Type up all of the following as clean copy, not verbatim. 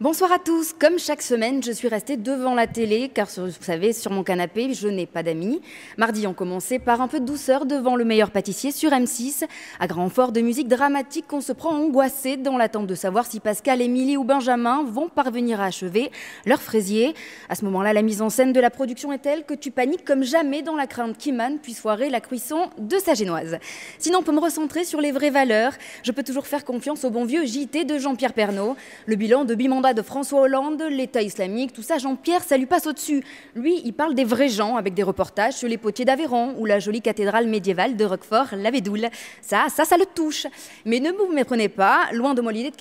Bonsoir à tous. Comme chaque semaine, je suis restée devant la télé car, vous savez, sur mon canapé, je n'ai pas d'amis. Mardi, on commençait par un peu de douceur devant Le Meilleur Pâtissier sur M6. À grand fort de musique dramatique, on se prend angoissé dans l'attente de savoir si Pascal, Émilie ou Benjamin vont parvenir à achever leur fraisier. À ce moment-là, la mise en scène de la production est telle que tu paniques comme jamais dans la crainte qu'Iman puisse foirer la cuisson de sa génoise. Sinon, pour me recentrer sur les vraies valeurs, je peux toujours faire confiance au bon vieux JT de Jean-Pierre Pernaut. Le bilan de Bimanda de François Hollande, l'État islamique, tout ça, Jean-Pierre, ça lui passe au-dessus. Lui, il parle des vrais gens avec des reportages sur les potiers d'Aveyron ou la jolie cathédrale médiévale de Roquefort-la-Védoule. Ça le touche. Mais ne vous méprenez pas, loin de moi l'idée de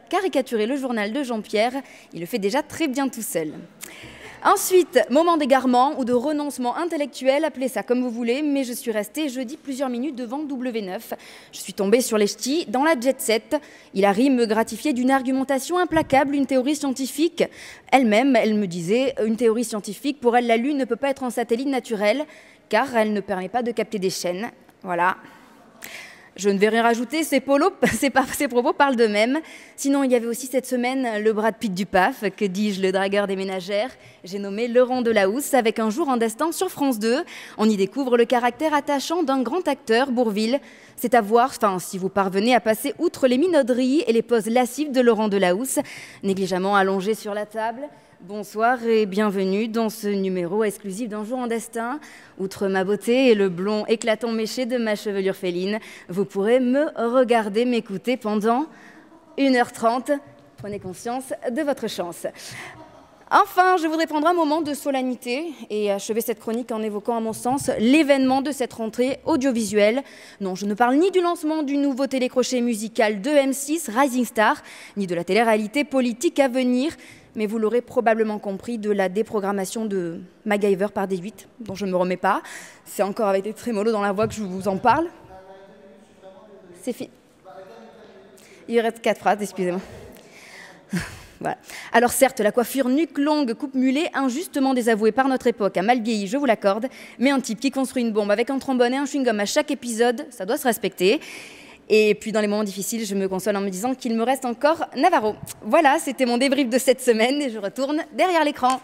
caricaturer le journal de Jean-Pierre, il le fait déjà très bien tout seul. Ensuite, moment d'égarement ou de renoncement intellectuel, appelez ça comme vous voulez, mais je suis restée jeudi plusieurs minutes devant W9. Je suis tombée sur les ch'tis dans la jet set. Il arrive me gratifier d'une argumentation implacable, une théorie scientifique. Elle-même, elle me disait, une théorie scientifique, pour elle, la Lune ne peut pas être un satellite naturel, car elle ne permet pas de capter des chaînes. Voilà. Je ne vais rien rajouter, ces propos parlent d'eux-mêmes. Sinon, il y avait aussi cette semaine le Brad Pitt du PAF, que dis-je, le dragueur des ménagères. J'ai nommé Laurent Delahousse avec Un jour en destin sur France 2. On y découvre le caractère attachant d'un grand acteur, Bourvil. C'est à voir, si vous parvenez à passer outre les minauderies et les poses lascives de Laurent Delahousse, négligemment allongé sur la table. Bonsoir et bienvenue dans ce numéro exclusif d'Un jour en destin. Outre ma beauté et le blond éclatant méché de ma chevelure féline, vous pourrez me regarder, m'écouter pendant 1h30. Prenez conscience de votre chance. Enfin, je voudrais prendre un moment de solennité et achever cette chronique en évoquant, à mon sens, l'événement de cette rentrée audiovisuelle. Non, je ne parle ni du lancement du nouveau télécrochet musical de M6, Rising Star, ni de la télé-réalité politique à venir, mais vous l'aurez probablement compris, de la déprogrammation de MacGyver par D8, dont je ne me remets pas. C'est encore avec des trémolos dans la voix que je vous en parle. C'est fini. Il reste 4 phrases, excusez-moi. Voilà. Alors certes, la coiffure nuque longue, coupe mulet, injustement désavouée par notre époque, a mal vieilli, je vous l'accorde, mais un type qui construit une bombe avec un trombone et un chewing-gum à chaque épisode, ça doit se respecter. Et puis dans les moments difficiles, je me console en me disant qu'il me reste encore Navarro. Voilà, c'était mon débrief de cette semaine et je retourne derrière l'écran.